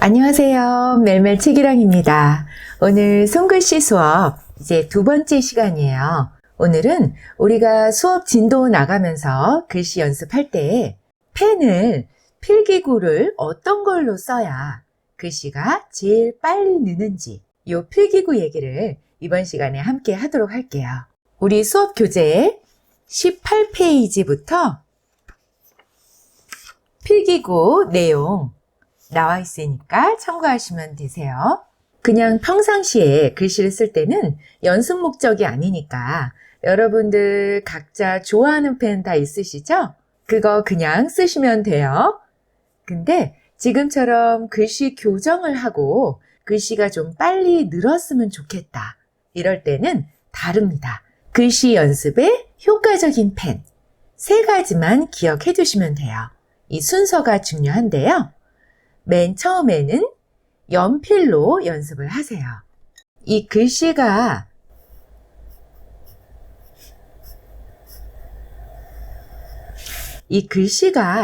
안녕하세요. 멜멜 책이랑입니다. 오늘 손글씨 수업 이제 두 번째 시간이에요. 오늘은 우리가 수업 진도 나가면서 글씨 연습할 때 펜을 필기구를 어떤 걸로 써야 글씨가 제일 빨리 느는지 이 필기구 얘기를 이번 시간에 함께 하도록 할게요. 우리 수업 교재 18페이지부터 필기구 내용 나와 있으니까 참고하시면 되세요. 그냥 평상시에 글씨를 쓸 때는 연습 목적이 아니니까 여러분들 각자 좋아하는 펜 다 있으시죠? 그거 그냥 쓰시면 돼요. 근데 지금처럼 글씨 교정을 하고 글씨가 좀 빨리 늘었으면 좋겠다. 이럴 때는 다릅니다. 글씨 연습에 효과적인 펜 3가지만 기억해 두시면 돼요. 이 순서가 중요한데요. 맨 처음에는 연필로 연습을 하세요. 이 글씨가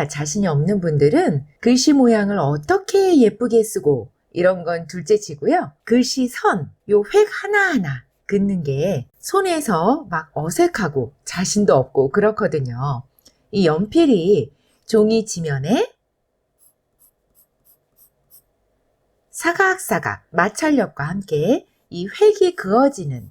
자신이 없는 분들은 글씨 모양을 어떻게 예쁘게 쓰고 이런 건 둘째 치고요. 글씨 선, 요 획 하나하나 긋는 게 손에서 막 어색하고 자신도 없고 그렇거든요. 이 연필이 종이 지면에 사각사각 마찰력과 함께 이 획이 그어지는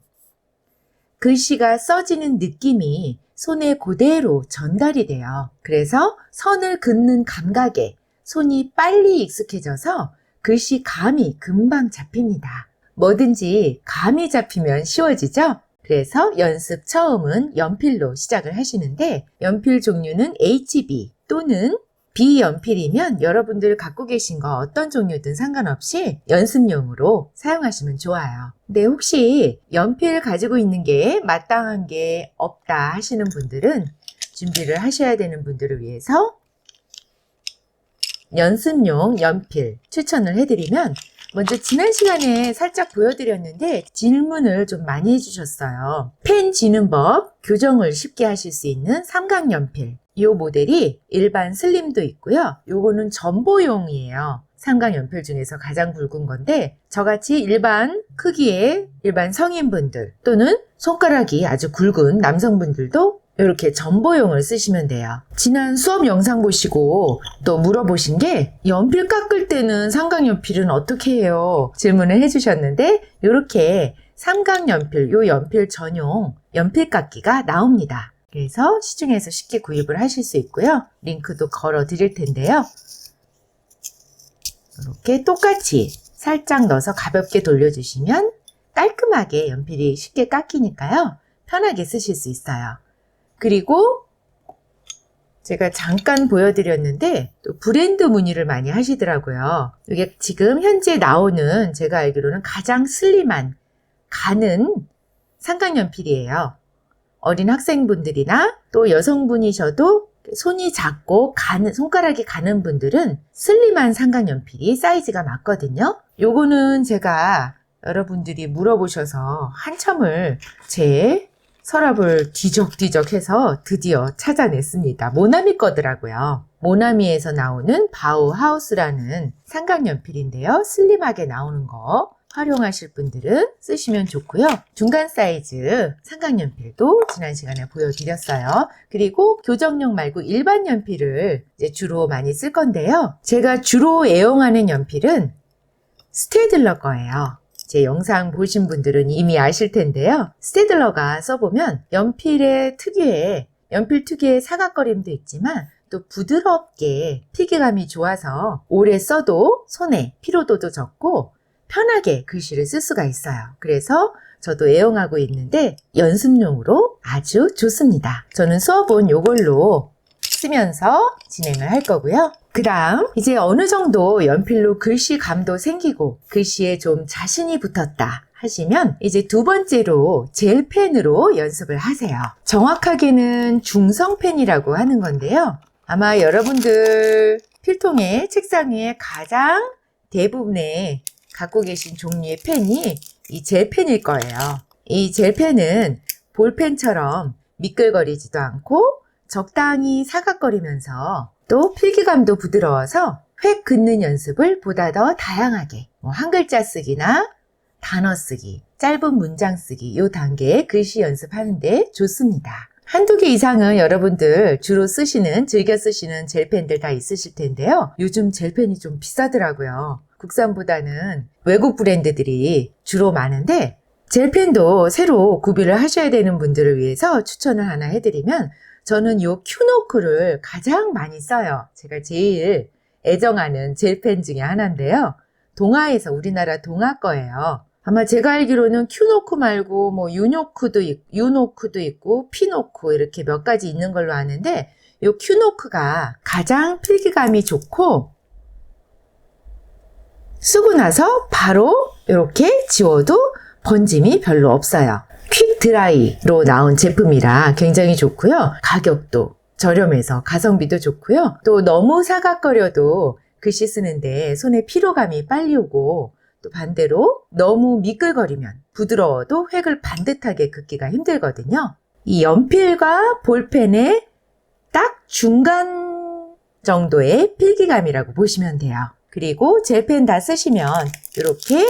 글씨가 써지는 느낌이 손에 그대로 전달이 돼요. 그래서 선을 긋는 감각에 손이 빨리 익숙해져서 글씨 감이 금방 잡힙니다. 뭐든지 감이 잡히면 쉬워지죠? 그래서 연습 처음은 연필로 시작을 하시는데 연필 종류는 HB 또는 B연필이면 여러분들 갖고 계신 거 어떤 종류든 상관없이 연습용으로 사용하시면 좋아요. 근데 혹시 연필 가지고 있는 게 마땅한 게 없다 하시는 분들은 준비를 하셔야 되는 분들을 위해서 연습용 연필 추천을 해드리면 먼저 지난 시간에 살짝 보여드렸는데 질문을 좀 많이 해주셨어요. 펜 쥐는 법, 교정을 쉽게 하실 수 있는 삼각연필. 이 모델이 일반 슬림도 있고요. 요거는 전보용이에요. 삼각연필 중에서 가장 굵은 건데 저같이 일반 크기의 일반 성인분들 또는 손가락이 아주 굵은 남성분들도 이렇게 전보용을 쓰시면 돼요. 지난 수업 영상 보시고 또 물어보신 게 연필 깎을 때는 삼각연필은 어떻게 해요? 질문을 해주셨는데 이렇게 삼각연필, 요 연필 전용 연필 깎기가 나옵니다. 그래서 시중에서 쉽게 구입을 하실 수 있고요. 링크도 걸어 드릴 텐데요. 이렇게 똑같이 살짝 넣어서 가볍게 돌려주시면 깔끔하게 연필이 쉽게 깎이니까요. 편하게 쓰실 수 있어요. 그리고 제가 잠깐 보여드렸는데 또 브랜드 문의를 많이 하시더라고요. 이게 지금 현재 나오는 제가 알기로는 가장 슬림한 가는 삼각연필이에요. 어린 학생분들이나 또 여성분이셔도 손이 작고 손가락이 가는 분들은 슬림한 삼각연필이 사이즈가 맞거든요. 요거는 제가 여러분들이 물어보셔서 한참을 제 서랍을 뒤적뒤적 해서 드디어 찾아냈습니다. 모나미 거더라고요. 모나미에서 나오는 바우하우스라는 삼각연필인데요. 슬림하게 나오는 거 활용하실 분들은 쓰시면 좋고요. 중간 사이즈 삼각연필도 지난 시간에 보여드렸어요. 그리고 교정용 말고 일반 연필을 이제 주로 많이 쓸 건데요. 제가 주로 애용하는 연필은 스테이들러 거예요. 제 영상 보신 분들은 이미 아실 텐데요. 스테이들러가 써보면 연필 특유의 사각거림도 있지만 또 부드럽게 피기감이 좋아서 오래 써도 손에 피로도도 적고 편하게 글씨를 쓸 수가 있어요. 그래서 저도 애용하고 있는데 연습용으로 아주 좋습니다. 저는 수업은 이걸로 쓰면서 진행을 할 거고요. 그 다음 이제 어느 정도 연필로 글씨감도 생기고 글씨에 좀 자신이 붙었다 하시면 이제 두 번째로 젤펜으로 연습을 하세요. 정확하게는 중성펜이라고 하는 건데요. 아마 여러분들 필통의 책상 위에 가장 대부분의 갖고 계신 종류의 펜이 이 젤펜일 거예요. 이 젤펜은 볼펜처럼 미끌거리지도 않고 적당히 사각거리면서 또 필기감도 부드러워서 획 긋는 연습을 보다 더 다양하게 한 글자 쓰기나 단어 쓰기, 짧은 문장 쓰기 이 단계에 글씨 연습하는데 좋습니다. 한두 개 이상은 여러분들 주로 쓰시는, 즐겨 쓰시는 젤펜들 다 있으실 텐데요. 요즘 젤펜이 좀 비싸더라고요. 국산보다는 외국 브랜드들이 주로 많은데 젤펜도 새로 구비를 하셔야 되는 분들을 위해서 추천을 하나 해드리면 저는 요 큐노크를 가장 많이 써요. 제가 제일 애정하는 젤펜 중에 하나인데요. 동아에서, 우리나라 동아 거예요. 아마 제가 알기로는 큐노크 말고 뭐 유노크도 있고 피노크 이렇게 몇 가지 있는 걸로 아는데 요 큐노크가 가장 필기감이 좋고 쓰고 나서 바로 이렇게 지워도 번짐이 별로 없어요. 퀵 드라이로 나온 제품이라 굉장히 좋고요. 가격도 저렴해서 가성비도 좋고요. 또 너무 사각거려도 글씨 쓰는데 손에 피로감이 빨리 오고 또 반대로 너무 미끌거리면 부드러워도 획을 반듯하게 긋기가 힘들거든요. 이 연필과 볼펜의 딱 중간 정도의 필기감이라고 보시면 돼요. 그리고 젤펜 다 쓰시면 이렇게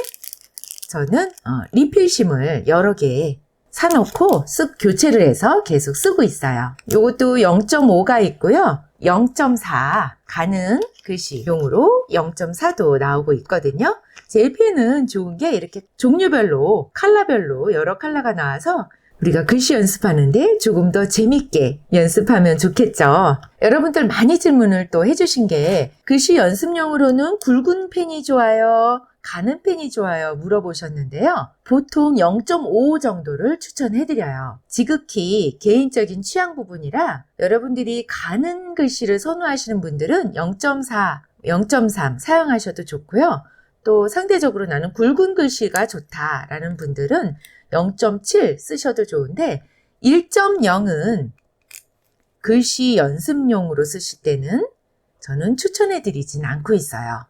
저는 리필심을 여러 개 사놓고 쓱 교체를 해서 계속 쓰고 있어요. 요것도 0.5가 있고요. 0.4 가는 글씨용으로 0.4도 나오고 있거든요. 젤펜은 좋은 게 이렇게 종류별로, 컬러별로 여러 컬러가 나와서 우리가 글씨 연습하는데 조금 더 재밌게 연습하면 좋겠죠. 여러분들 많이 질문을 또 해주신 게 글씨 연습용으로는 굵은 펜이 좋아요? 가는 펜이 좋아요? 물어보셨는데요. 보통 0.5 정도를 추천해드려요. 지극히 개인적인 취향 부분이라 여러분들이 가는 글씨를 선호하시는 분들은 0.4, 0.3 사용하셔도 좋고요. 또 상대적으로 나는 굵은 글씨가 좋다라는 분들은 0.7 쓰셔도 좋은데 1.0은 글씨 연습용으로 쓰실 때는 저는 추천해드리진 않고 있어요.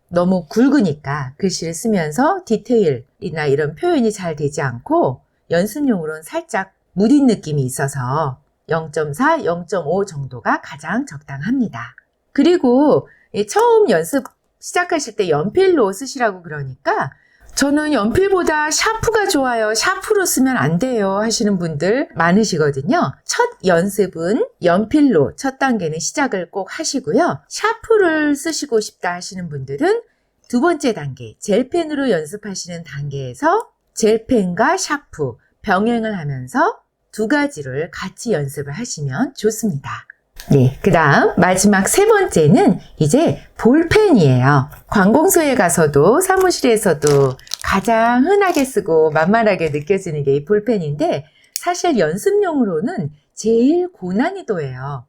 너무 굵으니까 글씨를 쓰면서 디테일이나 이런 표현이 잘 되지 않고 연습용으로는 살짝 무딘 느낌이 있어서 0.4, 0.5 정도가 가장 적당합니다. 그리고 처음 연습 시작하실 때 연필로 쓰시라고 그러니까 저는 연필보다 샤프가 좋아요. 샤프로 쓰면 안 돼요 하시는 분들 많으시거든요. 첫 연습은 연필로 첫 단계는 시작을 꼭 하시고요. 샤프를 쓰시고 싶다 하시는 분들은 두 번째 단계, 젤펜으로 연습하시는 단계에서 젤펜과 샤프 병행을 하면서 두 가지를 같이 연습을 하시면 좋습니다. 네, 그 다음 마지막 세 번째는 이제 볼펜이에요. 관공서에 가서도 사무실에서도 가장 흔하게 쓰고 만만하게 느껴지는 게 이 볼펜인데 사실 연습용으로는 제일 고난이도예요.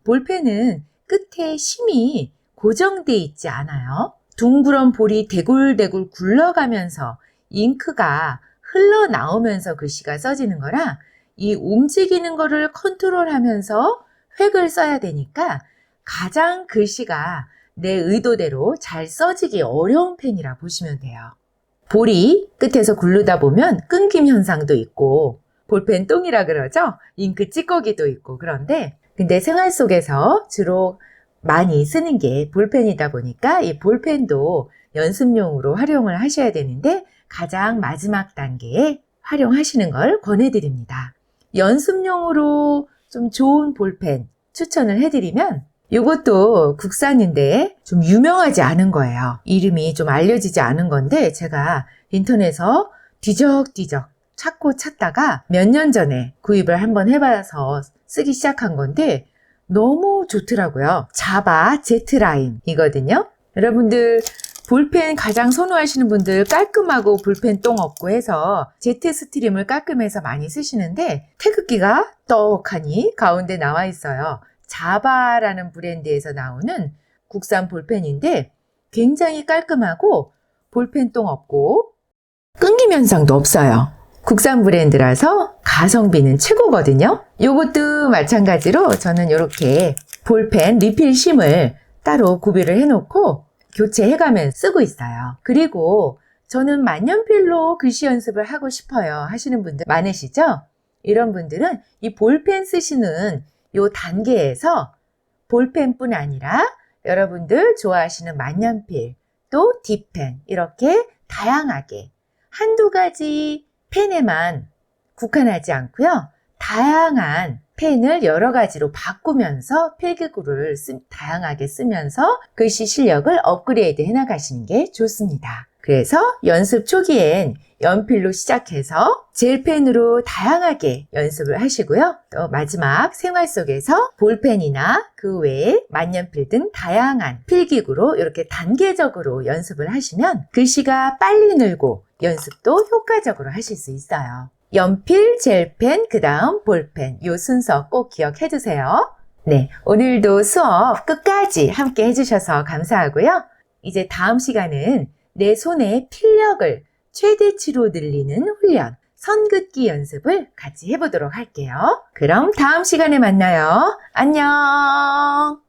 볼펜은 끝에 심이 고정돼 있지 않아요. 둥그런 볼이 대굴대굴 굴러가면서 잉크가 흘러나오면서 글씨가 써지는 거라 이 움직이는 거를 컨트롤하면서 획을 써야 되니까 가장 글씨가 내 의도대로 잘 써지기 어려운 펜이라 보시면 돼요. 볼이 끝에서 굴르다 보면 끊김 현상도 있고 볼펜 똥이라 그러죠? 잉크 찌꺼기도 있고 그런데 근데 생활 속에서 주로 많이 쓰는 게 볼펜이다 보니까 이 볼펜도 연습용으로 활용을 하셔야 되는데 가장 마지막 단계에 활용하시는 걸 권해드립니다. 연습용으로 좀 좋은 볼펜 추천을 해드리면 이것도 국산인데 좀 유명하지 않은 거예요. 이름이 좀 알려지지 않은 건데 제가 인터넷에서 뒤적뒤적 찾다가 몇 년 전에 구입을 한번 해봐서 쓰기 시작한 건데 너무 좋더라고요. 자바 제트라인이거든요. 여러분들 볼펜 가장 선호하시는 분들 깔끔하고 볼펜 똥 없고 해서 제트 스트림을 깔끔해서 많이 쓰시는데 태극기가 떡하니 가운데 나와 있어요. 자바라는 브랜드에서 나오는 국산 볼펜인데 굉장히 깔끔하고 볼펜 똥 없고 끊김 현상도 없어요. 국산 브랜드라서 가성비는 최고거든요. 요것도 마찬가지로 저는 이렇게 볼펜 리필 심을 따로 구비를 해놓고 교체해가면 쓰고 있어요. 그리고 저는 만년필로 글씨 연습을 하고 싶어요 하시는 분들 많으시죠? 이런 분들은 이 볼펜 쓰시는 요 단계에서 볼펜뿐 아니라 여러분들 좋아하시는 만년필, 또 딥펜 이렇게 다양하게 한두 가지 펜에만 국한하지 않고요. 다양한 펜을 여러 가지로 바꾸면서 필기구를 다양하게 쓰면서 글씨 실력을 업그레이드 해나가시는 게 좋습니다. 그래서 연습 초기엔 연필로 시작해서 젤펜으로 다양하게 연습을 하시고요. 또 마지막 생활 속에서 볼펜이나 그 외에 만년필 등 다양한 필기구로 이렇게 단계적으로 연습을 하시면 글씨가 빨리 늘고 연습도 효과적으로 하실 수 있어요. 연필, 젤펜, 그 다음 볼펜 이 순서 꼭 기억해 두세요. 네, 오늘도 수업 끝까지 함께 해주셔서 감사하고요. 이제 다음 시간은 내 손의 필력을 최대치로 늘리는 훈련, 선긋기 연습을 같이 해보도록 할게요. 그럼 다음 시간에 만나요. 안녕!